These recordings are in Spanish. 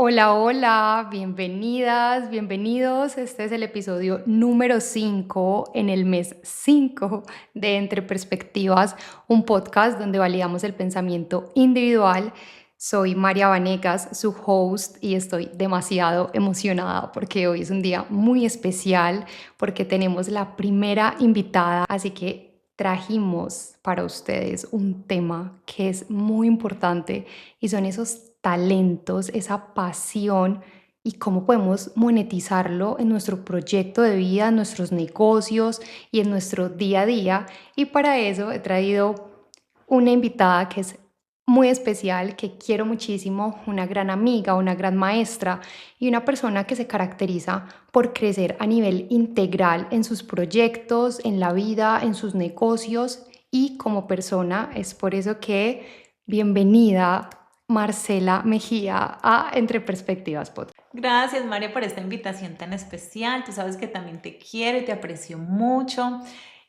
Hola, hola, bienvenidas, bienvenidos. Este es el episodio número 5 en el mes 5 de Entre Perspectivas, un podcast donde validamos el pensamiento individual. Soy María Vanegas, su host, y estoy demasiado emocionada porque hoy es un día muy especial, porque tenemos la primera invitada, así que trajimos para ustedes un tema que es muy importante y son esos talentos, esa pasión y cómo podemos monetizarlo en nuestro proyecto de vida, en nuestros negocios y en nuestro día a día. Y para eso he traído una invitada que es muy especial, que quiero muchísimo, una gran amiga, una gran maestra y una persona que se caracteriza por crecer a nivel integral en sus proyectos, en la vida, en sus negocios y como persona. Es por eso que bienvenida Marcela Mejía a Entre Perspectivas Podcast. Gracias, María, por esta invitación tan especial. Tú sabes que también te quiero y te aprecio mucho.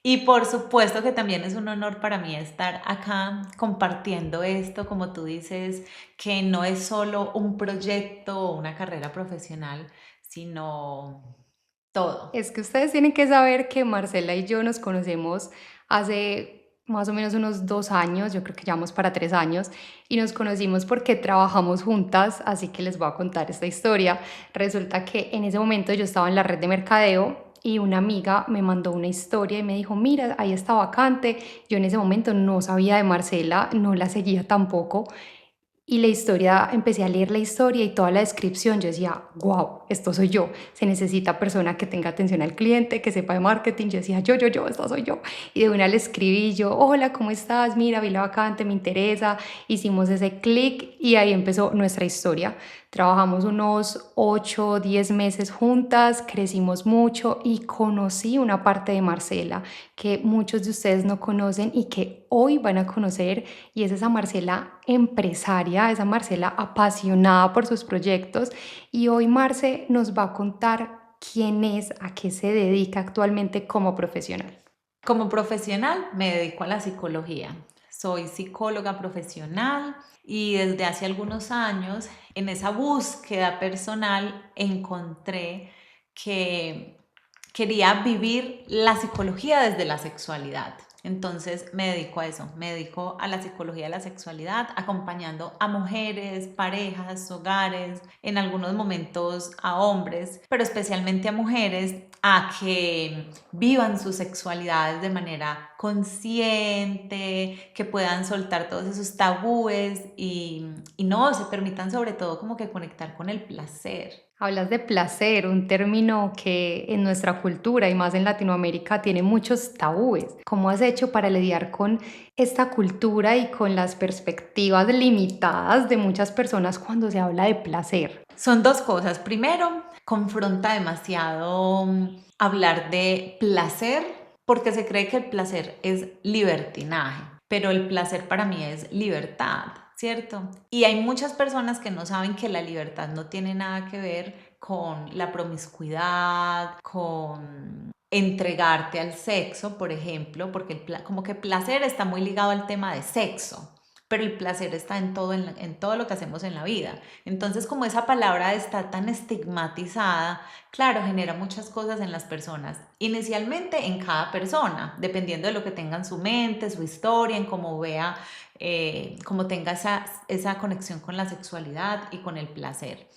Y por supuesto que también es un honor para mí estar acá compartiendo esto, como tú dices, que no es solo un proyecto o una carrera profesional, sino todo. Es que ustedes tienen que saber que Marcela y yo nos conocemos hace más o menos unos 2 años, yo creo que ya vamos para 3 años, y nos conocimos porque trabajamos juntas, así que les voy a contar esta historia. Resulta que en ese momento yo estaba en la red de mercadeo y una amiga me mandó una historia y me dijo, mira, ahí está vacante. Yo en ese momento no sabía de Marcela, no la seguía tampoco. Y la historia, empecé a leer la historia y toda la descripción, yo decía, wow, esto soy yo, se necesita persona que tenga atención al cliente, que sepa de marketing, yo decía, yo, esta soy yo. Y de una le escribí yo, hola, ¿cómo estás? Mira, vi la vacante, me interesa, hicimos ese clic y ahí empezó nuestra historia. Trabajamos unos 8 o 10 meses juntas, crecimos mucho y conocí una parte de Marcela que muchos de ustedes no conocen y que hoy van a conocer, y es esa Marcela empresaria, esa Marcela apasionada por sus proyectos. Y hoy Marce nos va a contar quién es, a qué se dedica actualmente como profesional. Como profesional me dedico a la psicología. Soy psicóloga profesional y desde hace algunos años en esa búsqueda personal encontré que quería vivir la psicología desde la sexualidad. Entonces me dedico a eso, me dedico a la psicología de la sexualidad, acompañando a mujeres, parejas, hogares, en algunos momentos a hombres, pero especialmente a mujeres, a que vivan sus sexualidades de manera consciente, que puedan soltar todos esos tabúes y no, se permitan sobre todo como que conectar con el placer. Hablas de placer, un término que en nuestra cultura y más en Latinoamérica tiene muchos tabúes. ¿Cómo has hecho para lidiar con esta cultura y con las perspectivas limitadas de muchas personas cuando se habla de placer? Son dos cosas. Primero, confronta demasiado hablar de placer porque se cree que el placer es libertinaje, pero el placer para mí es libertad, ¿cierto? Y hay muchas personas que no saben que la libertad no tiene nada que ver con la promiscuidad, con entregarte al sexo, por ejemplo, porque como que placer está muy ligado al tema de sexo, pero el placer está en todo, en todo lo que hacemos en la vida. Entonces, como esa palabra está tan estigmatizada, claro, genera muchas cosas en las personas. Inicialmente en cada persona, dependiendo de lo que tenga en su mente, su historia, en cómo vea, cómo tenga esa conexión con la sexualidad y con el placer.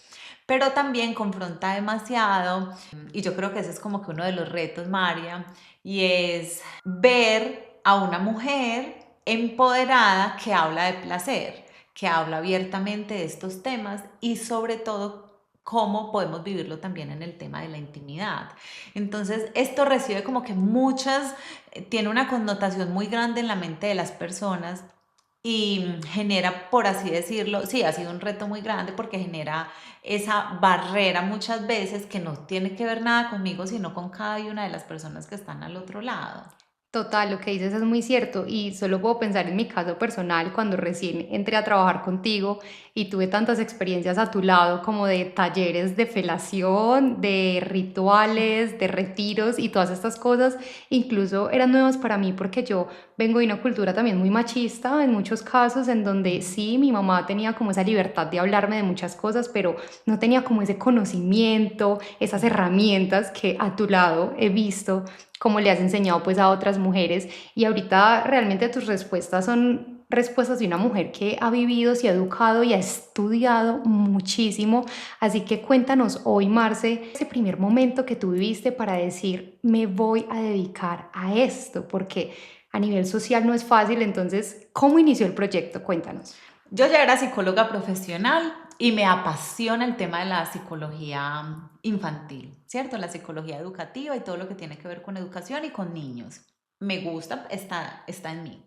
Pero también confronta demasiado, y yo creo que ese es como que uno de los retos, María, y es ver a una mujer empoderada que habla de placer, que habla abiertamente de estos temas y sobre todo cómo podemos vivirlo también en el tema de la intimidad. Entonces, esto recibe como que tiene una connotación muy grande en la mente de las personas y genera, por así decirlo, sí, ha sido un reto muy grande porque genera esa barrera muchas veces que no tiene que ver nada conmigo, sino con cada una de las personas que están al otro lado. Total, lo que dices es muy cierto y solo puedo pensar en mi caso personal cuando recién entré a trabajar contigo y tuve tantas experiencias a tu lado como de talleres de felación, de rituales, de retiros y todas estas cosas, incluso eran nuevas para mí porque yo vengo de una cultura también muy machista en muchos casos en donde sí, mi mamá tenía como esa libertad de hablarme de muchas cosas, pero no tenía como ese conocimiento, esas herramientas que a tu lado he visto cómo le has enseñado pues a otras mujeres y ahorita realmente tus respuestas son respuestas de una mujer que ha vivido, se ha educado y ha estudiado muchísimo. Así que cuéntanos hoy, Marce, ese primer momento que tú viviste para decir, me voy a dedicar a esto, porque a nivel social no es fácil. Entonces, ¿cómo inició el proyecto? Cuéntanos. Yo ya era psicóloga profesional y me apasiona el tema de la psicología infantil, ¿cierto? La psicología educativa y todo lo que tiene que ver con educación y con niños. Me gusta, está en mí.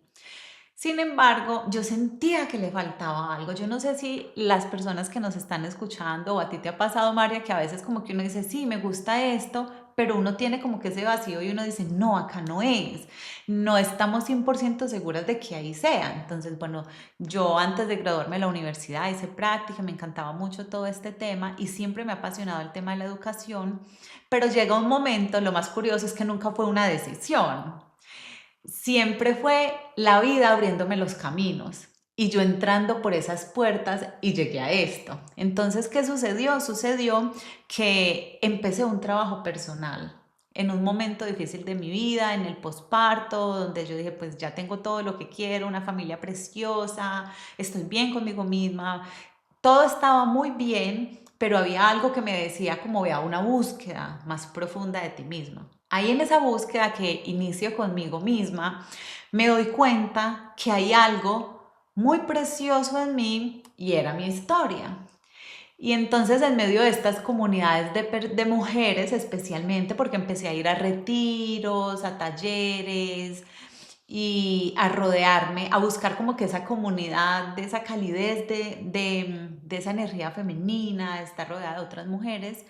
Sin embargo, yo sentía que le faltaba algo. Yo no sé si las personas que nos están escuchando o a ti te ha pasado, María, que a veces como que uno dice, sí, me gusta esto, pero uno tiene como que ese vacío y uno dice, no, acá no es. No estamos 100% seguras de que ahí sea. Entonces, bueno, yo antes de graduarme de la universidad hice práctica, me encantaba mucho todo este tema y siempre me ha apasionado el tema de la educación, pero llega un momento, lo más curioso es que nunca fue una decisión. Siempre fue la vida abriéndome los caminos y yo entrando por esas puertas y llegué a esto. Entonces, ¿qué sucedió? Sucedió que empecé un trabajo personal en un momento difícil de mi vida, en el posparto, donde yo dije, pues ya tengo todo lo que quiero, una familia preciosa, estoy bien conmigo misma, todo estaba muy bien, pero había algo que me decía como vea una búsqueda más profunda de ti misma. Ahí en esa búsqueda que inicio conmigo misma, me doy cuenta que hay algo muy precioso en mí y era mi historia. Y entonces en medio de estas comunidades de mujeres especialmente, porque empecé a ir a retiros, a talleres, y a rodearme, a buscar como que esa comunidad, de esa calidez, de esa energía femenina, de estar rodeada de otras mujeres,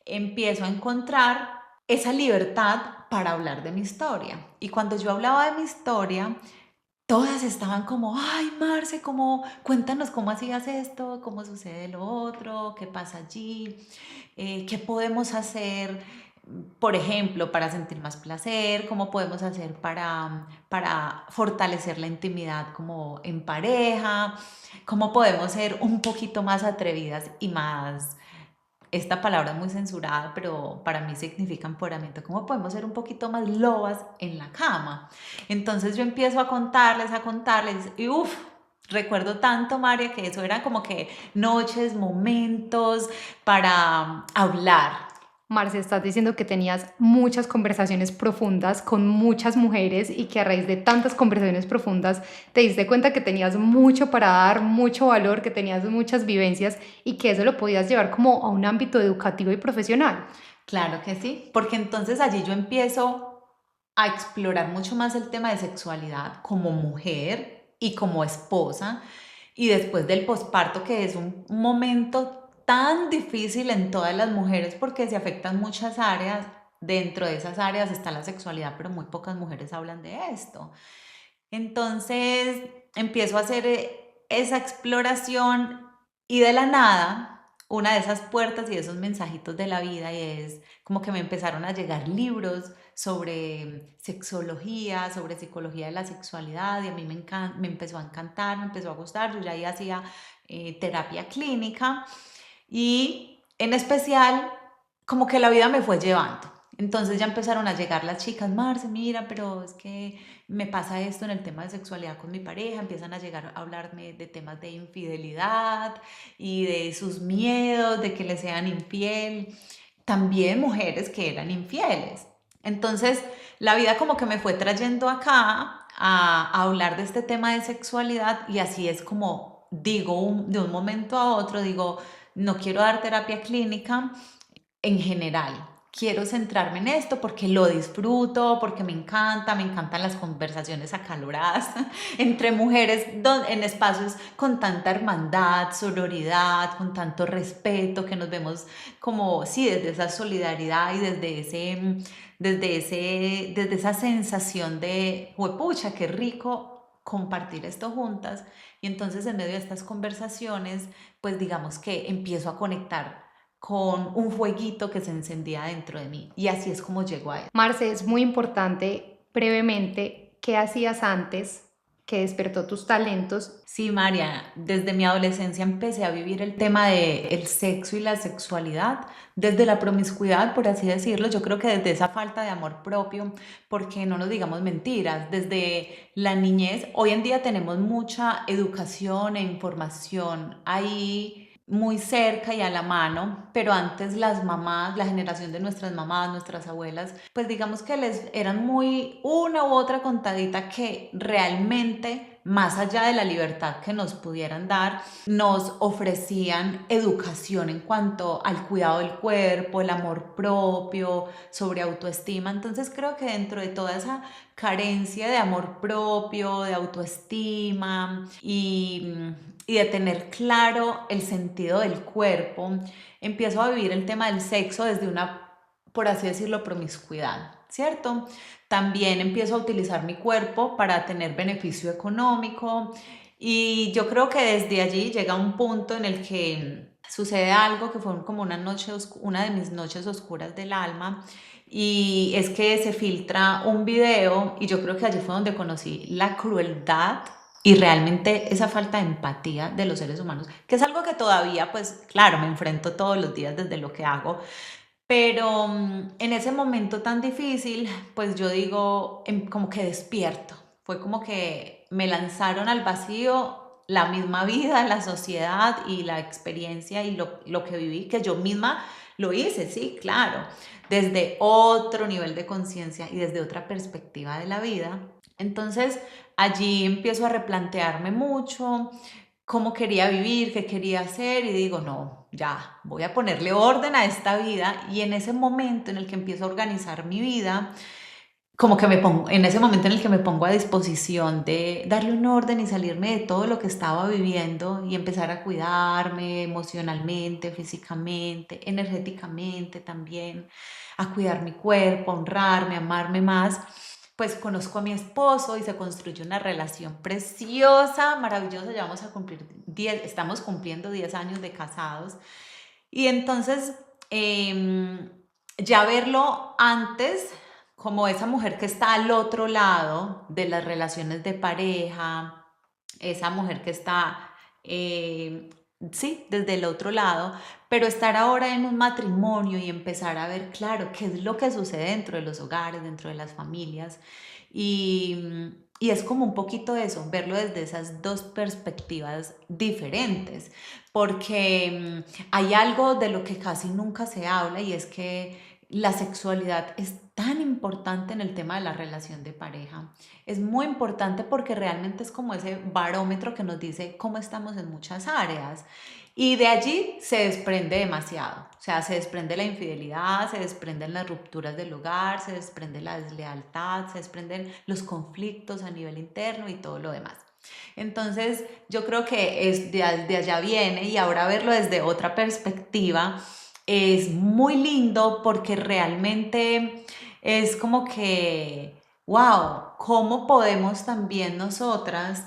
empiezo a encontrar esa libertad para hablar de mi historia. Y cuando yo hablaba de mi historia, todas estaban como, ay, Marce, cuéntanos cómo hacías esto, cómo sucede lo otro, qué pasa allí, qué podemos hacer, por ejemplo, para sentir más placer, cómo podemos hacer para fortalecer la intimidad como en pareja, cómo podemos ser un poquito más atrevidas y más, esta palabra es muy censurada, pero para mí significa empoderamiento, cómo podemos ser un poquito más lobas en la cama. Entonces yo empiezo a contarles, y uff, recuerdo tanto, María, que eso era como que noches, momentos para hablar. Marce, estás diciendo que tenías muchas conversaciones profundas con muchas mujeres y que a raíz de tantas conversaciones profundas te diste cuenta que tenías mucho para dar, mucho valor, que tenías muchas vivencias y que eso lo podías llevar como a un ámbito educativo y profesional. Claro que sí, porque entonces allí yo empiezo a explorar mucho más el tema de sexualidad como mujer y como esposa, y después del posparto, que es un momento tan difícil en todas las mujeres porque se afectan muchas áreas. Dentro de esas áreas está la sexualidad, pero muy pocas mujeres hablan de esto. Entonces empiezo a hacer esa exploración y de la nada, una de esas puertas y de esos mensajitos de la vida y es como que me empezaron a llegar libros sobre sexología, sobre psicología de la sexualidad y a mí me empezó a encantar, me empezó a gustar. Yo ya ahí hacía terapia clínica y en especial como que la vida me fue llevando. Entonces ya empezaron a llegar las chicas, Marce, mira, pero es que me pasa esto en el tema de sexualidad con mi pareja, empiezan a llegar a hablarme de temas de infidelidad y de sus miedos, de que le sean infiel, también mujeres que eran infieles. Entonces la vida como que me fue trayendo acá a hablar de este tema de sexualidad y así es como digo de un momento a otro, digo, no quiero dar terapia clínica en general. quiero centrarme en esto porque lo disfruto, porque me encantan las conversaciones acaloradas entre mujeres en espacios con tanta hermandad, sororidad, con tanto respeto, que nos vemos como, sí, desde esa solidaridad y desde esa sensación de, huepucha, qué rico compartir esto juntas. Y entonces en medio de estas conversaciones, pues digamos que empiezo a conectar con un fueguito que se encendía dentro de mí. Y así es como llegó a él. Marce, es muy importante, brevemente, ¿qué hacías antes que despertó tus talentos? Sí, María, desde mi adolescencia empecé a vivir el tema del sexo y la sexualidad, desde la promiscuidad, por así decirlo. Yo creo que desde esa falta de amor propio, porque no nos digamos mentiras, desde la niñez, hoy en día tenemos mucha educación e información ahí muy cerca y a la mano, pero antes las mamás, la generación de nuestras mamás, nuestras abuelas, pues digamos que les eran muy una u otra contadita que realmente, más allá de la libertad que nos pudieran dar, nos ofrecían educación en cuanto al cuidado del cuerpo, el amor propio, sobre autoestima. Entonces creo que dentro de toda esa carencia de amor propio, de autoestima y de tener claro el sentido del cuerpo, empiezo a vivir el tema del sexo desde una, por así decirlo, promiscuidad, ¿cierto? También empiezo a utilizar mi cuerpo para tener beneficio económico y yo creo que desde allí llega un punto en el que sucede algo que fue como una de mis noches oscuras del alma, y es que se filtra un video y yo creo que allí fue donde conocí la crueldad y realmente esa falta de empatía de los seres humanos, que es algo que todavía, pues claro, me enfrento todos los días desde lo que hago, pero en ese momento tan difícil, pues yo digo, como que despierto. Fue como que me lanzaron al vacío la misma vida, la sociedad y la experiencia y lo que viví, que yo misma lo hice, sí, claro, desde otro nivel de conciencia y desde otra perspectiva de la vida. Entonces allí empiezo a replantearme mucho cómo quería vivir, qué quería hacer y digo, no, ya, voy a ponerle orden a esta vida, y en ese momento en el que empiezo a organizar mi vida, como que en ese momento en el que me pongo a disposición de darle un orden y salirme de todo lo que estaba viviendo y empezar a cuidarme emocionalmente, físicamente, energéticamente también, a cuidar mi cuerpo, a honrarme, a amarme más, pues conozco a mi esposo y se construye una relación preciosa, maravillosa. Ya vamos a cumplir 10, estamos cumpliendo 10 años de casados. Y entonces, ya verlo antes como esa mujer que está al otro lado de las relaciones de pareja, esa mujer que está, sí, desde el otro lado, pero estar ahora en un matrimonio y empezar a ver, claro, qué es lo que sucede dentro de los hogares, dentro de las familias. Y es como un poquito eso, verlo desde esas dos perspectivas diferentes, porque hay algo de lo que casi nunca se habla, y es que la sexualidad es tan importante en el tema de la relación de pareja. Es muy importante porque realmente es como ese barómetro que nos dice cómo estamos en muchas áreas. Y de allí se desprende demasiado. O sea, se desprende la infidelidad, se desprenden las rupturas del hogar, se desprende la deslealtad, se desprenden los conflictos a nivel interno y todo lo demás. Entonces, yo creo que de allá viene, y ahora verlo desde otra perspectiva es muy lindo porque realmente es como que, wow, cómo podemos también nosotras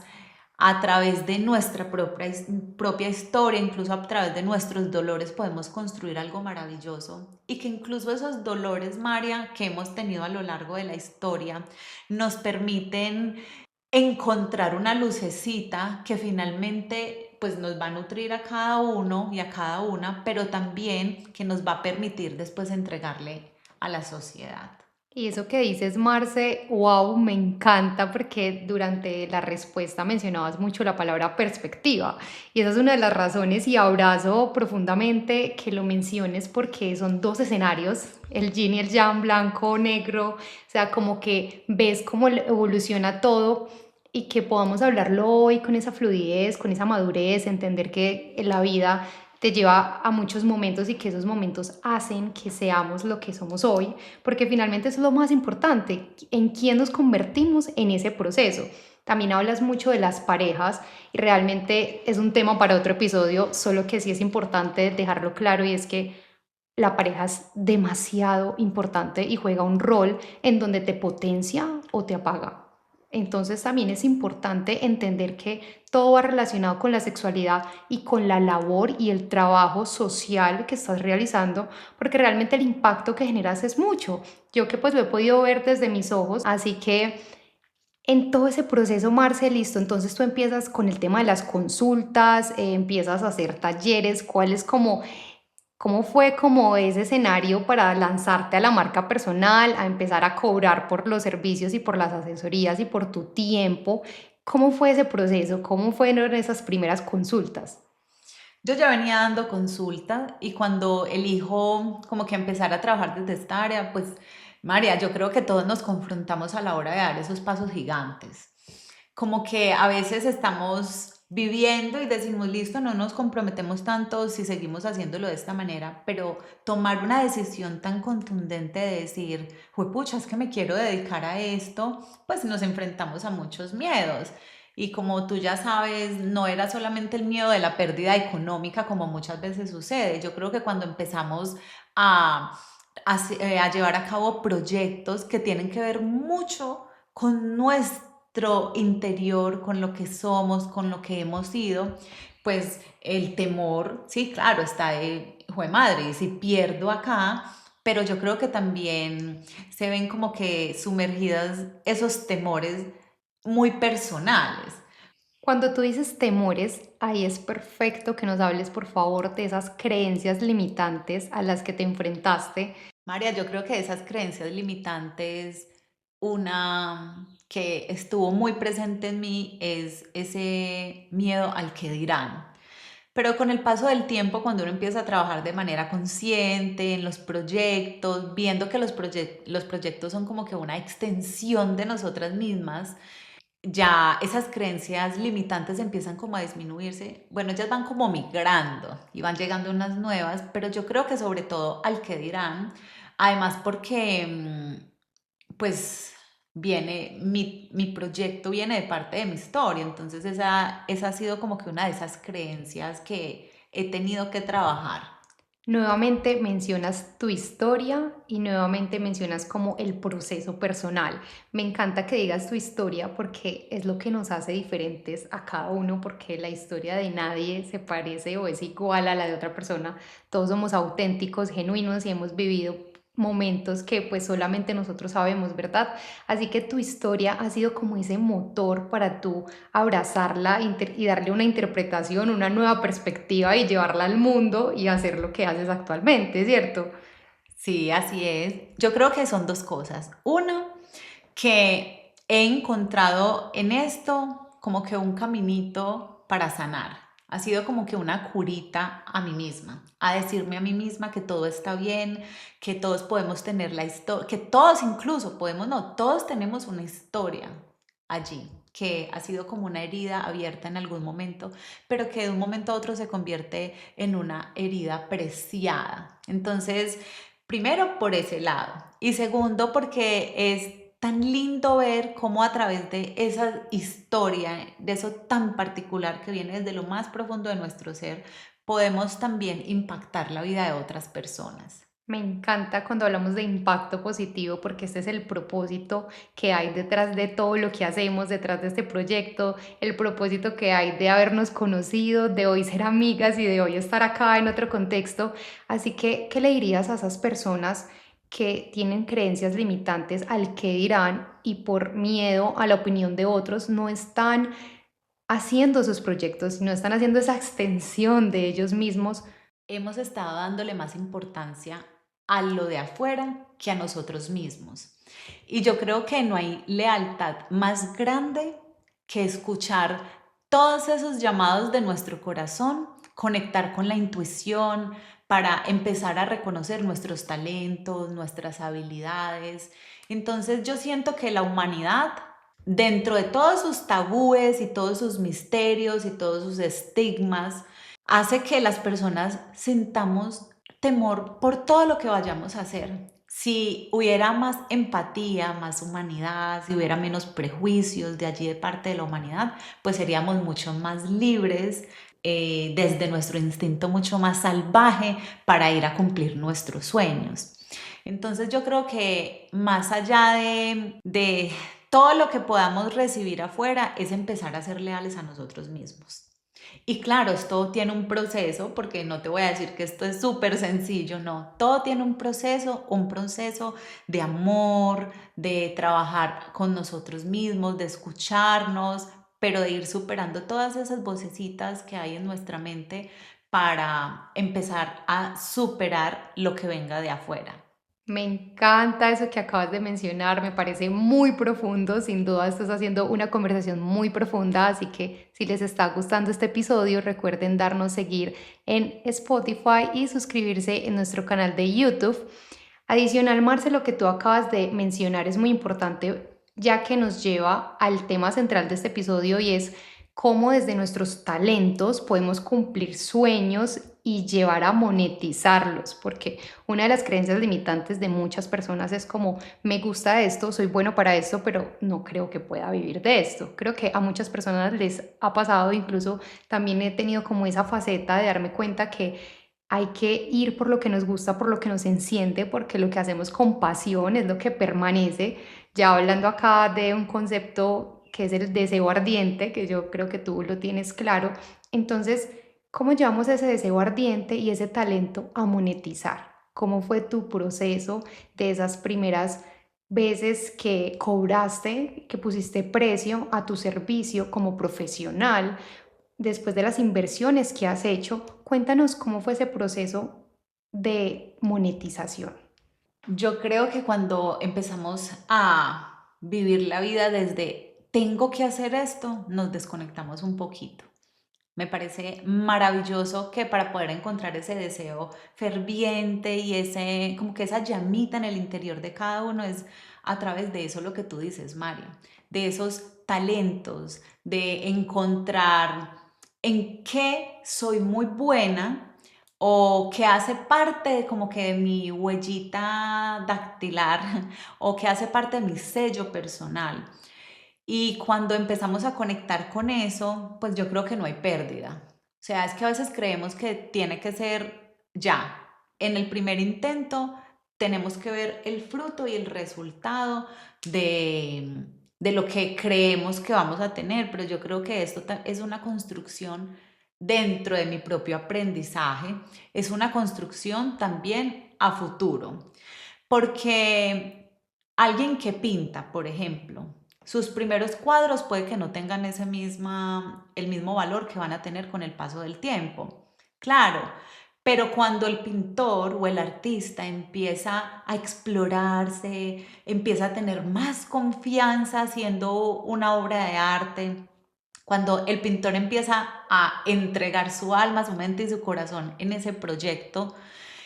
a través de nuestra propia historia, incluso a través de nuestros dolores, podemos construir algo maravilloso, y que incluso esos dolores, María, que hemos tenido a lo largo de la historia, nos permiten encontrar una lucecita que finalmente pues nos va a nutrir a cada uno y a cada una, pero también que nos va a permitir después entregarle a la sociedad. Y eso que dices, Marce, wow, me encanta porque durante la respuesta mencionabas mucho la palabra perspectiva. Y esa es una de las razones, y abrazo profundamente que lo menciones, porque son dos escenarios, el yin y el yang, blanco, negro. O sea, como que ves cómo evoluciona todo, y que podamos hablarlo hoy con esa fluidez, con esa madurez, entender que en la vida te lleva a muchos momentos y que esos momentos hacen que seamos lo que somos hoy, porque finalmente eso es lo más importante, en quién nos convertimos en ese proceso. También hablas mucho de las parejas y realmente es un tema para otro episodio, solo que sí es importante dejarlo claro y es que la pareja es demasiado importante y juega un rol en donde te potencia o te apaga. Entonces también es importante entender que todo va relacionado con la sexualidad y con la labor y el trabajo social que estás realizando, porque realmente el impacto que generas es mucho. Yo que pues lo he podido ver desde mis ojos, así que en todo ese proceso, Marce, listo, entonces tú empiezas con el tema de las consultas, empiezas a hacer talleres, ¿cuál es como ¿cómo fue como ese escenario para lanzarte a la marca personal, a empezar a cobrar por los servicios y por las asesorías y por tu tiempo? ¿Cómo fue ese proceso? ¿Cómo fueron esas primeras consultas? Yo ya venía dando consulta y cuando elijo como que empezar a trabajar desde esta área, pues María, yo creo que todos nos confrontamos a la hora de dar esos pasos gigantes. Como que a veces estamos viviendo y decimos, listo, no nos comprometemos tanto si seguimos haciéndolo de esta manera, pero tomar una decisión tan contundente de decir, pucha, es que me quiero dedicar a esto, pues nos enfrentamos a muchos miedos. Y como tú ya sabes, no era solamente el miedo de la pérdida económica como muchas veces sucede. Yo creo que cuando empezamos a, a llevar a cabo proyectos que tienen que ver mucho con nuestro interior, con lo que somos, con lo que hemos sido, pues el temor, sí, claro, está de, jue madre, si pierdo acá, pero yo creo que también se ven como que sumergidas esos temores muy personales. Cuando tú dices temores, ahí es perfecto que nos hables, por favor, de esas creencias limitantes a las que te enfrentaste. María, yo creo que esas creencias limitantes, una que estuvo muy presente en mí es ese miedo al que dirán. Pero con el paso del tiempo, cuando uno empieza a trabajar de manera consciente en los proyectos, viendo que los proyectos son como que una extensión de nosotras mismas, ya esas creencias limitantes empiezan como a disminuirse. Bueno, ellas van como migrando y van llegando unas nuevas, pero yo creo que sobre todo al que dirán, además porque pues viene, mi proyecto viene de parte de mi historia, entonces esa ha sido como que una de esas creencias que he tenido que trabajar. Nuevamente mencionas tu historia y nuevamente mencionas como el proceso personal. Me encanta que digas tu historia porque es lo que nos hace diferentes a cada uno, porque la historia de nadie se parece o es igual a la de otra persona. Todos somos auténticos, genuinos y hemos vivido momentos que pues solamente nosotros sabemos, ¿verdad? Así que tu historia ha sido como ese motor para tú abrazarla y darle una interpretación, una nueva perspectiva y llevarla al mundo y hacer lo que haces actualmente, ¿cierto? Sí, así es. Yo creo que son dos cosas. Uno, que he encontrado en esto como que un caminito para sanar. Ha sido como que una curita a mí misma, a decirme a mí misma que todo está bien, que todos podemos tener la historia, que todos incluso podemos, no, todos tenemos una historia allí, que ha sido como una herida abierta en algún momento, pero que de un momento a otro se convierte en una herida preciada. Entonces, primero por ese lado y segundo porque es tan lindo ver cómo a través de esa historia, de eso tan particular que viene desde lo más profundo de nuestro ser, podemos también impactar la vida de otras personas. Me encanta cuando hablamos de impacto positivo porque este es el propósito que hay detrás de todo lo que hacemos, detrás de este proyecto, el propósito que hay de habernos conocido, de hoy ser amigas y de hoy estar acá en otro contexto. Así que, ¿qué le dirías a esas personas que tienen creencias limitantes al que dirán y por miedo a la opinión de otros no están haciendo sus proyectos, no están haciendo esa extensión de ellos mismos? Hemos estado dándole más importancia a lo de afuera que a nosotros mismos. Y yo creo que no hay lealtad más grande que escuchar todos esos llamados de nuestro corazón, conectar con la intuición para empezar a reconocer nuestros talentos, nuestras habilidades. Entonces yo siento que la humanidad, dentro de todos sus tabúes y todos sus misterios y todos sus estigmas, hace que las personas sintamos temor por todo lo que vayamos a hacer. Si hubiera más empatía, más humanidad, si hubiera menos prejuicios de allí de parte de la humanidad, pues seríamos mucho más libres, desde nuestro instinto mucho más salvaje para ir a cumplir nuestros sueños. Entonces yo creo que más allá de todo lo que podamos recibir afuera, es empezar a ser leales a nosotros mismos. Y claro, esto tiene un proceso, porque no te voy a decir que esto es súper sencillo, no, todo tiene un proceso de amor, de trabajar con nosotros mismos, de escucharnos, pero de ir superando todas esas vocecitas que hay en nuestra mente para empezar a superar lo que venga de afuera. Me encanta eso que acabas de mencionar, me parece muy profundo, sin duda estás haciendo una conversación muy profunda, así que si les está gustando este episodio, recuerden darnos seguir en Spotify y suscribirse en nuestro canal de YouTube. Adicional, Marce, lo que tú acabas de mencionar es muy importante, ya que nos lleva al tema central de este episodio y es cómo desde nuestros talentos podemos cumplir sueños y llevar a monetizarlos, porque una de las creencias limitantes de muchas personas es como, me gusta esto, soy bueno para esto, pero no creo que pueda vivir de esto. Creo que a muchas personas les ha pasado, incluso también he tenido como esa faceta de darme cuenta que hay que ir por lo que nos gusta, por lo que nos enciende, porque lo que hacemos con pasión es lo que permanece. Ya hablando acá de un concepto que es el deseo ardiente, que yo creo que tú lo tienes claro. Entonces, ¿cómo llevamos ese deseo ardiente y ese talento a monetizar? ¿Cómo fue tu proceso de esas primeras veces que cobraste, que pusiste precio a tu servicio como profesional, después de las inversiones que has hecho? Cuéntanos cómo fue ese proceso de monetización. Yo creo que cuando empezamos a vivir la vida desde tengo que hacer esto, nos desconectamos un poquito. Me parece maravilloso que para poder encontrar ese deseo ferviente y ese, como que esa llamita en el interior de cada uno es a través de eso lo que tú dices, María, de esos talentos, de encontrar en qué soy muy buena o que hace parte de como que de mi huellita dactilar o que hace parte de mi sello personal. Y cuando empezamos a conectar con eso, pues yo creo que no hay pérdida. O sea, es que a veces creemos que tiene que ser ya. En el primer intento tenemos que ver el fruto y el resultado de lo que creemos que vamos a tener, pero yo creo que esto es una construcción dentro de mi propio aprendizaje, es una construcción también a futuro, porque alguien que pinta, por ejemplo, sus primeros cuadros puede que no tengan el mismo valor que van a tener con el paso del tiempo. Claro, pero cuando el pintor o el artista empieza a explorarse, empieza a tener más confianza haciendo una obra de arte, cuando el pintor empieza a entregar su alma, su mente y su corazón en ese proyecto,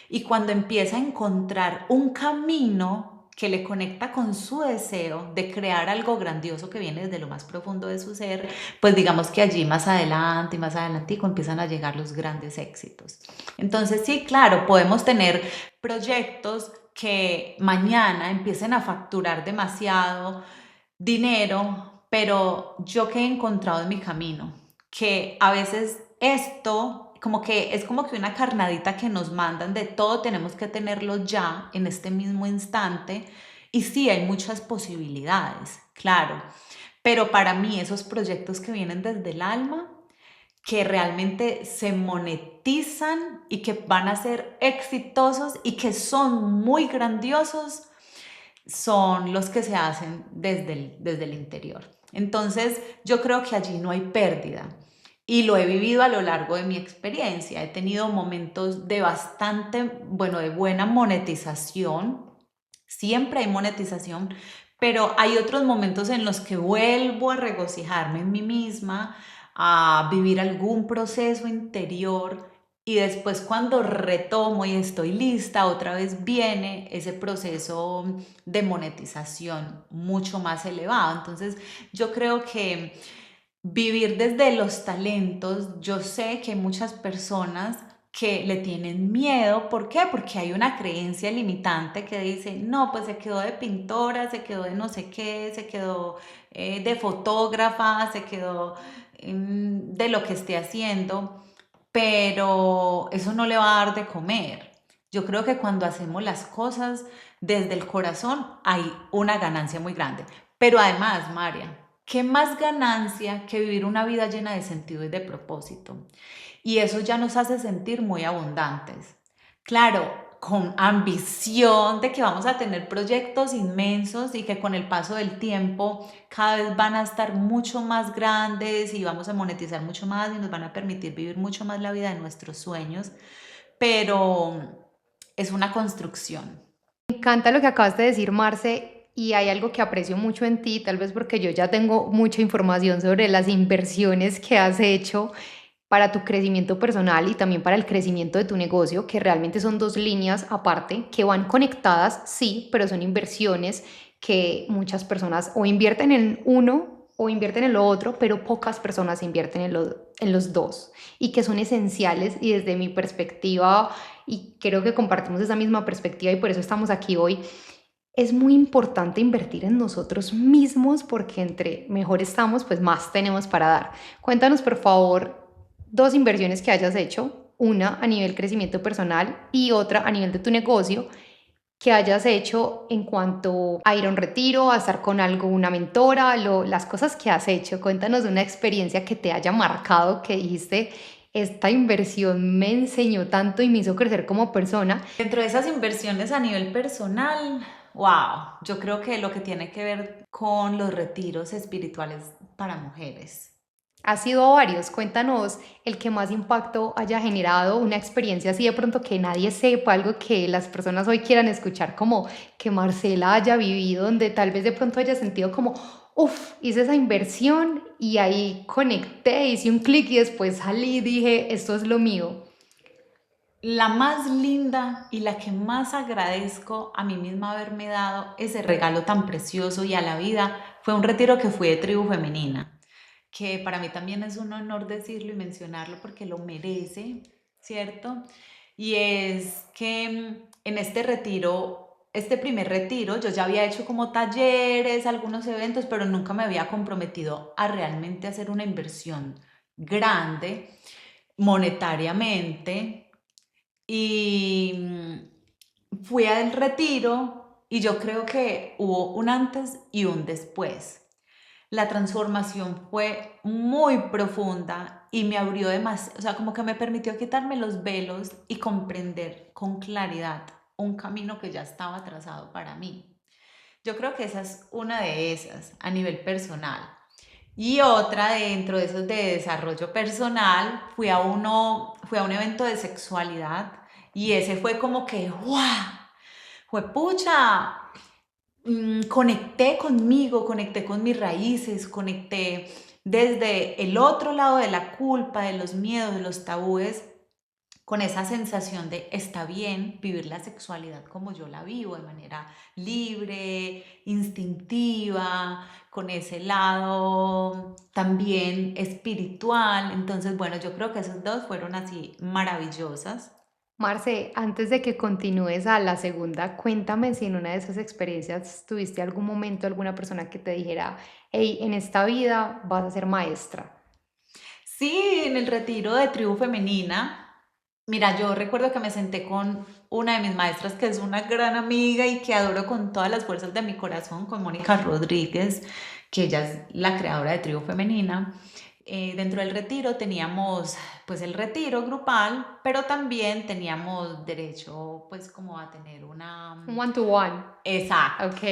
y cuando empieza a encontrar un camino que le conecta con su deseo de crear algo grandioso que viene desde lo más profundo de su ser, pues digamos que allí más adelante y más adelantico empiezan a llegar los grandes éxitos. Entonces sí, claro, podemos tener proyectos que mañana empiecen a facturar demasiado dinero, pero yo que he encontrado en mi camino, que a veces esto como que es como que una carnadita que nos mandan de todo tenemos que tenerlo ya en este mismo instante, y sí hay muchas posibilidades, claro, pero para mí esos proyectos que vienen desde el alma, que realmente se monetizan y que van a ser exitosos y que son muy grandiosos, son los que se hacen desde el interior. Entonces, yo creo que allí no hay pérdida. Y lo he vivido a lo largo de mi experiencia. He tenido momentos de bastante, bueno, de buena monetización. Siempre hay monetización, pero hay otros momentos en los que vuelvo a regocijarme en mí misma, a vivir algún proceso interior, y después cuando retomo y estoy lista, otra vez viene ese proceso de monetización mucho más elevado. Entonces, yo creo que vivir desde los talentos. Yo sé que hay muchas personas que le tienen miedo. ¿Por qué? Porque hay una creencia limitante que dice, no, pues se quedó de pintora, se quedó de no sé qué, se quedó de fotógrafa, se quedó de lo que esté haciendo, pero eso no le va a dar de comer. Yo creo que cuando hacemos las cosas desde el corazón hay una ganancia muy grande. Pero además, María, ¿qué más ganancia que vivir una vida llena de sentido y de propósito? Y eso ya nos hace sentir muy abundantes. Claro, con ambición de que vamos a tener proyectos inmensos y que con el paso del tiempo cada vez van a estar mucho más grandes y vamos a monetizar mucho más y nos van a permitir vivir mucho más la vida de nuestros sueños, pero es una construcción. Me encanta lo que acabas de decir, Marce, y hay algo que aprecio mucho en ti, tal vez porque yo ya tengo mucha información sobre las inversiones que has hecho para tu crecimiento personal y también para el crecimiento de tu negocio, que realmente son dos líneas aparte, que van conectadas, sí, pero son inversiones que muchas personas o invierten en uno o invierten en lo otro, pero pocas personas invierten en los dos y que son esenciales y desde mi perspectiva, y creo que compartimos esa misma perspectiva y por eso estamos aquí hoy, es muy importante invertir en nosotros mismos porque entre mejor estamos, pues más tenemos para dar. Cuéntanos, por favor, dos inversiones que hayas hecho, una a nivel crecimiento personal y otra a nivel de tu negocio, que hayas hecho en cuanto a ir a un retiro, a estar con algo, una mentora, las cosas que has hecho. Cuéntanos de una experiencia que te haya marcado, que dijiste, esta inversión me enseñó tanto y me hizo crecer como persona. Dentro de esas inversiones a nivel personal, wow, yo creo que lo que tiene que ver con los retiros espirituales para mujeres. Has ido a varios, cuéntanos el que más impacto haya generado, una experiencia así de pronto que nadie sepa, algo que las personas hoy quieran escuchar, como que Marcela haya vivido, donde tal vez de pronto haya sentido como, uff, hice esa inversión y ahí conecté, hice un clic y después salí y dije, esto es lo mío. La más linda y la que más agradezco a mí misma haberme dado ese regalo tan precioso y a la vida fue un retiro que fui de tribu femenina, que para mí también es un honor decirlo y mencionarlo porque lo merece, ¿cierto? Y es que en este retiro, este primer retiro, yo ya había hecho como talleres, algunos eventos, pero nunca me había comprometido a realmente hacer una inversión grande monetariamente y fui al retiro y yo creo que hubo un antes y un después. La transformación fue muy profunda y me abrió demasiado, o sea, como que me permitió quitarme los velos y comprender con claridad un camino que ya estaba trazado para mí. Yo creo que esa es una de esas a nivel personal. Y otra dentro de esos de desarrollo personal, fui a un evento de sexualidad y ese fue como que, ¡guau! Fue pucha, conecté conmigo, conecté con mis raíces, conecté desde el otro lado de la culpa, de los miedos, de los tabúes, con esa sensación de está bien vivir la sexualidad como yo la vivo, de manera libre, instintiva, con ese lado también espiritual. Entonces, bueno, yo creo que esas dos fueron así maravillosas. Marce, antes de que continúes a la segunda, cuéntame si en una de esas experiencias tuviste algún momento, alguna persona que te dijera, hey, en esta vida vas a ser maestra. Sí, en el retiro de tribu femenina, mira, yo recuerdo que me senté con una de mis maestras que es una gran amiga y que adoro con todas las fuerzas de mi corazón, con Mónica Rodríguez, que ella es la creadora de tribu femenina. Dentro del retiro teníamos pues el retiro grupal, pero también teníamos derecho pues como a tener una... One to one. Exacto. Ok.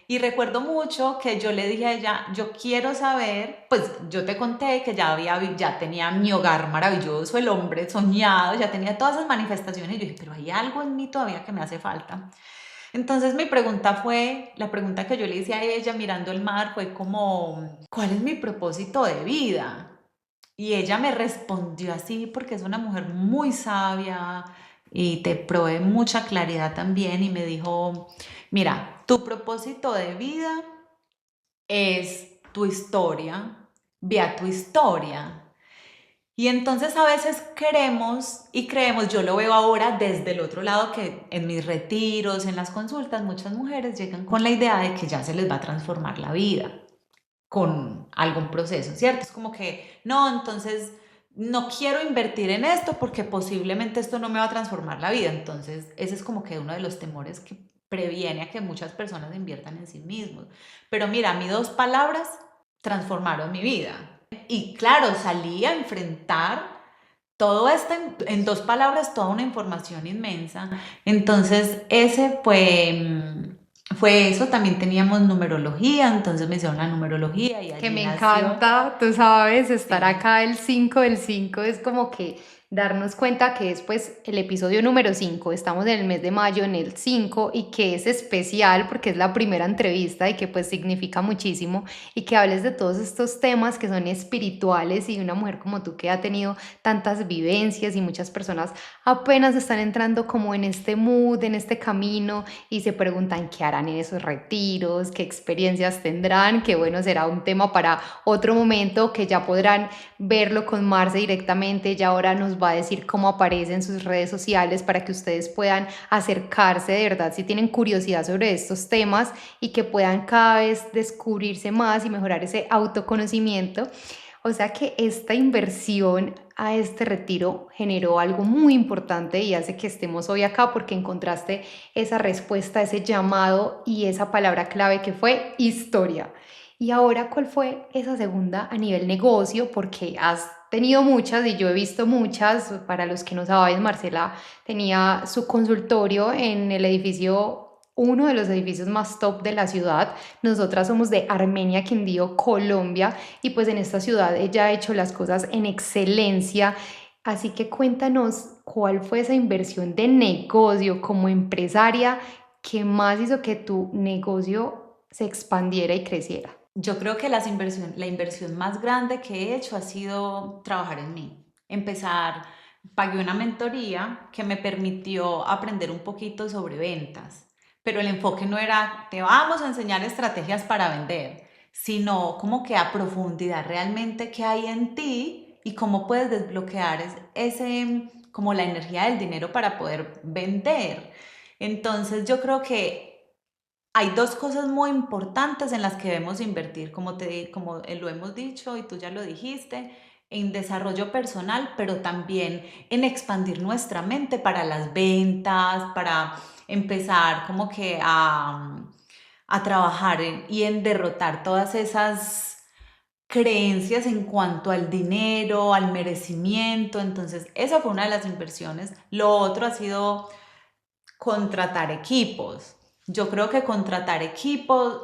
Y recuerdo mucho que yo le dije a ella, yo quiero saber, pues yo te conté que ya tenía mi hogar maravilloso, el hombre soñado, ya tenía todas esas manifestaciones. Y yo dije, pero hay algo en mí todavía que me hace falta. Entonces mi pregunta fue, la pregunta que yo le hice a ella mirando el mar fue como, ¿cuál es mi propósito de vida? Y ella me respondió así porque es una mujer muy sabia y te provee mucha claridad también y me dijo, mira, tu propósito de vida es tu historia, ve a tu historia. Y entonces a veces queremos y creemos, yo lo veo ahora desde el otro lado, que en mis retiros, en las consultas, muchas mujeres llegan con la idea de que ya se les va a transformar la vida con algún proceso, ¿cierto? Es como que, no, entonces no quiero invertir en esto porque posiblemente esto no me va a transformar la vida. Entonces, ese es como que uno de los temores que previene a que muchas personas inviertan en sí mismos. Pero mira, a mí 2 palabras transformaron mi vida. Y claro, salí a enfrentar todo esto en 2 palabras, toda una información inmensa. Entonces, ese fue eso. También teníamos numerología, entonces me hicieron la numerología y Que allí me nació. encanta, tú sabes, estar Sí. acá el 5 del 5 es como que darnos cuenta que es pues el episodio número 5, estamos en el mes de mayo en el 5 y que es especial porque es la primera entrevista y que pues significa muchísimo y que hables de todos estos temas que son espirituales y una mujer como tú que ha tenido tantas vivencias y muchas personas apenas están entrando como en este mood, en este camino y se preguntan qué harán en esos retiros, qué experiencias tendrán, que bueno, será un tema para otro momento que ya podrán verlo con Marce directamente. Ya ahora nos va a decir cómo aparece en sus redes sociales para que ustedes puedan acercarse de verdad si tienen curiosidad sobre estos temas y que puedan cada vez descubrirse más y mejorar ese autoconocimiento. O sea que esta inversión a este retiro generó algo muy importante y hace que estemos hoy acá porque encontraste esa respuesta, ese llamado y esa palabra clave que fue historia. Y ahora, ¿cuál fue esa segunda a nivel negocio? Porque has tenido muchas y yo he visto muchas. Para los que no saben, Marcela tenía su consultorio en el edificio, uno de los edificios más top de la ciudad. Nosotras somos de Armenia, Quindío, Colombia, y pues en esta ciudad ella ha hecho las cosas en excelencia. Así que cuéntanos cuál fue esa inversión de negocio como empresaria que más hizo que tu negocio se expandiera y creciera. Yo creo que la inversión más grande que he hecho ha sido trabajar en mí. Empezar, pagué una mentoría que me permitió aprender un poquito sobre ventas, pero el enfoque no era te vamos a enseñar estrategias para vender, sino como que a profundidad realmente qué hay en ti y cómo puedes desbloquear ese, como la energía del dinero para poder vender. Entonces yo creo que hay 2 cosas muy importantes en las que debemos invertir, como lo hemos dicho y tú ya lo dijiste, en desarrollo personal, pero también en expandir nuestra mente para las ventas, para empezar como que a trabajar y en derrotar todas esas creencias en cuanto al dinero, al merecimiento. Entonces, esa fue una de las inversiones. Lo otro ha sido contratar equipos. Yo creo que contratar equipos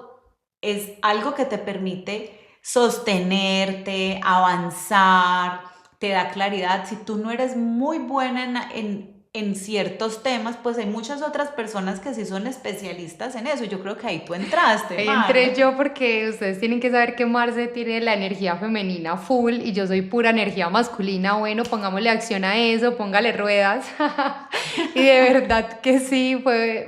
es algo que te permite sostenerte, avanzar, te da claridad. Si tú no eres muy buena en ciertos temas, pues hay muchas otras personas que sí son especialistas en eso. Yo creo que ahí tú entraste, Ahí entré Mar. yo porque ustedes tienen que saber que Marce tiene la energía femenina full y yo soy pura energía masculina. Bueno, pongámosle acción a eso, póngale ruedas. Y de verdad que sí,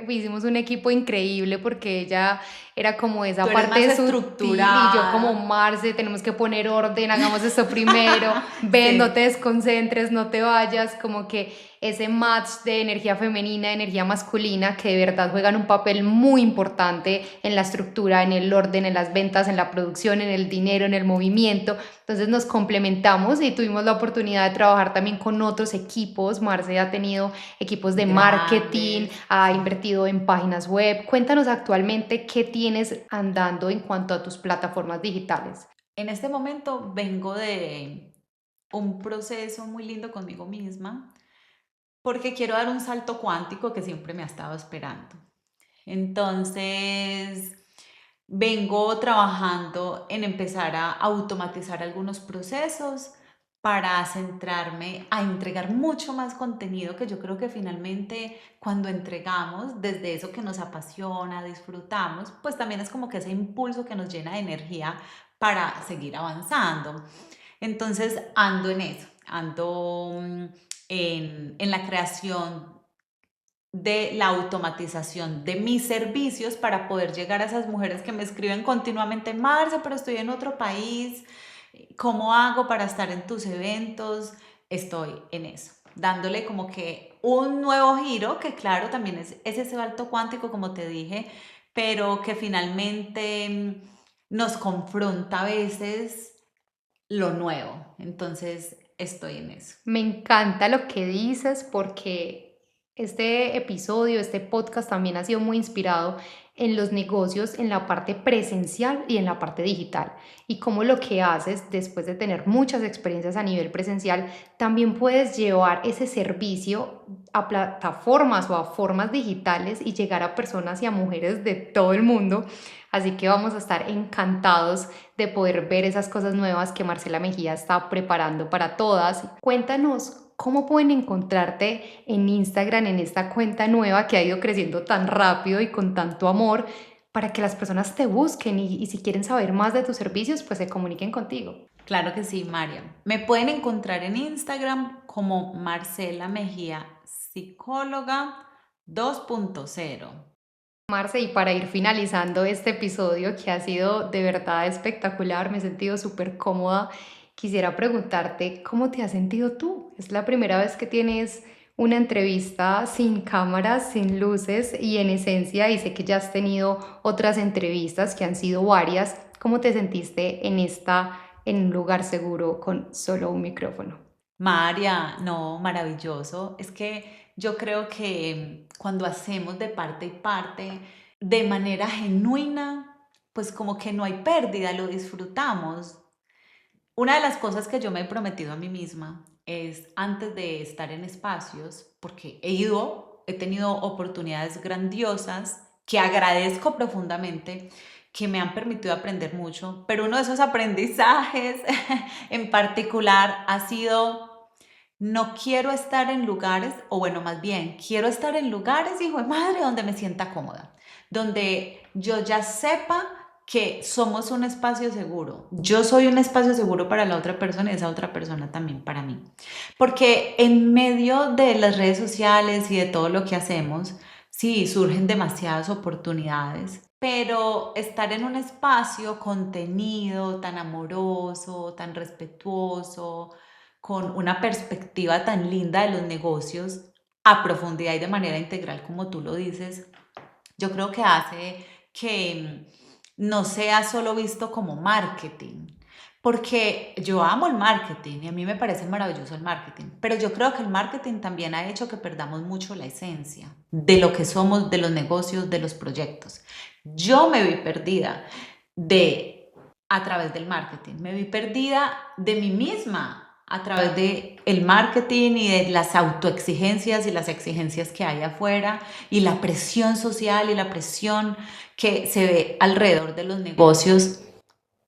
hicimos un equipo increíble porque ella era como Tú esa eres más parte sutil y yo como estructurada. Marce, tenemos que poner orden, hagamos esto primero, ven, no te Sí. desconcentres, no te vayas, como que ese match de energía femenina, energía masculina, que de verdad juegan un papel muy importante en la estructura, en el orden, en las ventas, en la producción, en el dinero, en el movimiento. Entonces nos complementamos y tuvimos la oportunidad de trabajar también con otros equipos. Marce ha tenido equipos de marketing, Grandes. ha Sí. invertido en páginas web. Cuéntanos actualmente qué tienes andando en cuanto a tus plataformas digitales. En este momento vengo de un proceso muy lindo conmigo misma porque quiero dar un salto cuántico que siempre me ha estado esperando. Entonces, vengo trabajando en empezar a automatizar algunos procesos para centrarme a entregar mucho más contenido, que yo creo que finalmente cuando entregamos desde eso que nos apasiona, disfrutamos, pues también es como que ese impulso que nos llena de energía para seguir avanzando. Entonces ando en eso, ando en la creación de la automatización de mis servicios para poder llegar a esas mujeres que me escriben continuamente, Marce, pero estoy en otro país, ¿Cómo hago para estar en tus eventos? Estoy en eso, dándole como que un nuevo giro, que claro, también es ese salto cuántico, como te dije, pero que finalmente nos confronta a veces lo nuevo. Entonces, estoy en eso. Me encanta lo que dices porque este episodio, este podcast también ha sido muy inspirado en los negocios, en la parte presencial y en la parte digital. Y cómo lo que haces después de tener muchas experiencias a nivel presencial, también puedes llevar ese servicio a plataformas o a formas digitales y llegar a personas y a mujeres de todo el mundo. Así que vamos a estar encantados de poder ver esas cosas nuevas que Marcela Mejía está preparando para todas. Cuéntanos cómo pueden encontrarte en Instagram, en esta cuenta nueva que ha ido creciendo tan rápido y con tanto amor, para que las personas te busquen y si quieren saber más de tus servicios, pues se comuniquen contigo. Claro que sí, Mariam. Me pueden encontrar en Instagram como Marcela Mejía, psicóloga 2.0. Marce, y para ir finalizando este episodio que ha sido de verdad espectacular, me he sentido súper cómoda, quisiera preguntarte cómo te has sentido tú. Es la primera vez que tienes una entrevista sin cámaras, sin luces y en esencia, y sé que ya has tenido otras entrevistas que han sido varias. ¿Cómo te sentiste en esta, en un lugar seguro con solo un micrófono? María, no, maravilloso. Es que yo creo que cuando hacemos de parte y parte, de manera genuina, pues como que no hay pérdida, lo disfrutamos. Una de las cosas que yo me he prometido a mí misma es antes de estar en espacios, porque he tenido oportunidades grandiosas que agradezco profundamente, que me han permitido aprender mucho, pero uno de esos aprendizajes en particular ha sido no quiero estar en lugares, o bueno, más bien, quiero estar en lugares, hijo de madre, donde me sienta cómoda, donde yo ya sepa que somos un espacio seguro. Yo soy un espacio seguro para la otra persona y esa otra persona también para mí. Porque en medio de las redes sociales y de todo lo que hacemos, sí, surgen demasiadas oportunidades, pero estar en un espacio contenido, tan amoroso, tan respetuoso, con una perspectiva tan linda de los negocios a profundidad y de manera integral como tú lo dices, yo creo que hace que no sea solo visto como marketing, porque yo amo el marketing y a mí me parece maravilloso el marketing, pero yo creo que el marketing también ha hecho que perdamos mucho la esencia de lo que somos, de los negocios, de los proyectos. Yo me vi perdida de a través del marketing, me vi perdida de mí misma a través de el marketing y de las autoexigencias y las exigencias que hay afuera y la presión social y la presión que se ve alrededor de los negocios.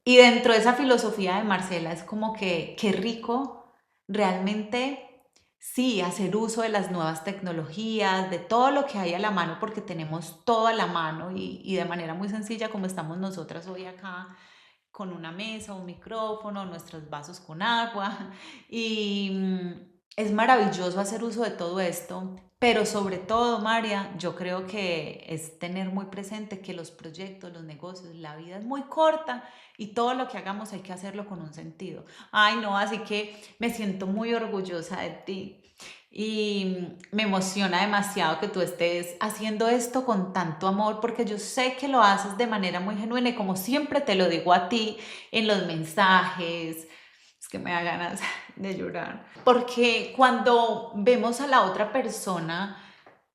Y dentro de esa filosofía de Marcela es como que qué rico realmente sí hacer uso de las nuevas tecnologías, de todo lo que hay a la mano, porque tenemos todo a la mano y de manera muy sencilla como estamos nosotras hoy acá con una mesa, un micrófono, nuestros vasos con agua. Y es maravilloso hacer uso de todo esto, pero sobre todo, María, yo creo que es tener muy presente que los proyectos, los negocios, la vida es muy corta y todo lo que hagamos hay que hacerlo con un sentido. Ay, no, así que me siento muy orgullosa de ti. Y me emociona demasiado que tú estés haciendo esto con tanto amor, porque yo sé que lo haces de manera muy genuina y como siempre te lo digo a ti en los mensajes, es que me da ganas de llorar. Porque cuando vemos a la otra persona,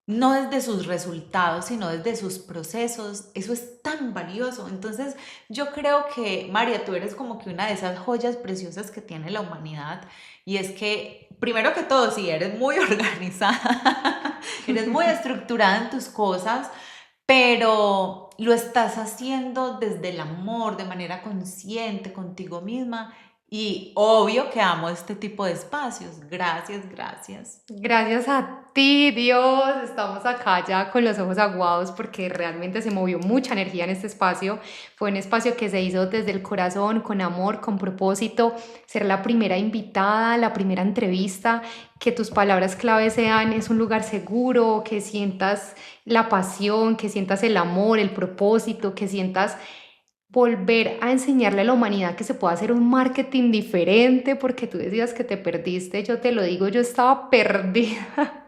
no desde sus resultados, sino desde sus procesos, eso es tan valioso. Entonces, yo creo que, María, tú eres como que una de esas joyas preciosas que tiene la humanidad, y es que, primero que todo, sí, eres muy organizada, eres muy estructurada en tus cosas, pero lo estás haciendo desde el amor, de manera consciente contigo misma, y obvio que amo este tipo de espacios. Gracias, gracias. Gracias a ti, Dios. Estamos acá ya con los ojos aguados porque realmente se movió mucha energía en este espacio. Fue un espacio que se hizo desde el corazón, con amor, con propósito. Ser la primera invitada, la primera entrevista, que tus palabras clave sean, es un lugar seguro, que sientas la pasión, que sientas el amor, el propósito, que sientas volver a enseñarle a la humanidad que se puede hacer un marketing diferente, porque tú decías que te perdiste, yo te lo digo, yo estaba perdida,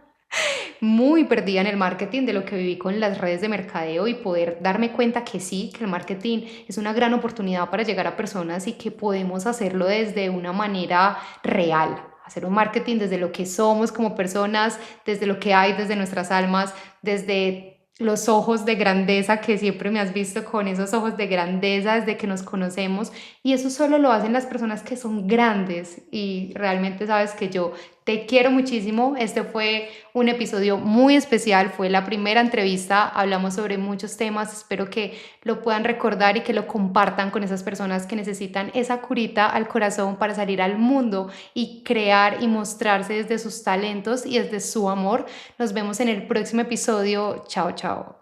muy perdida en el marketing de lo que viví con las redes de mercadeo y poder darme cuenta que sí, que el marketing es una gran oportunidad para llegar a personas y que podemos hacerlo desde una manera real. Hacer un marketing desde lo que somos como personas, desde lo que hay, desde nuestras almas, desde los ojos de grandeza que siempre me has visto con esos ojos de grandeza desde que nos conocemos, y eso solo lo hacen las personas que son grandes, y realmente sabes que yo te quiero muchísimo. Este fue un episodio muy especial, fue la primera entrevista, hablamos sobre muchos temas, espero que lo puedan recordar y que lo compartan con esas personas que necesitan esa curita al corazón para salir al mundo y crear y mostrarse desde sus talentos y desde su amor. Nos vemos en el próximo episodio. Chao, chao.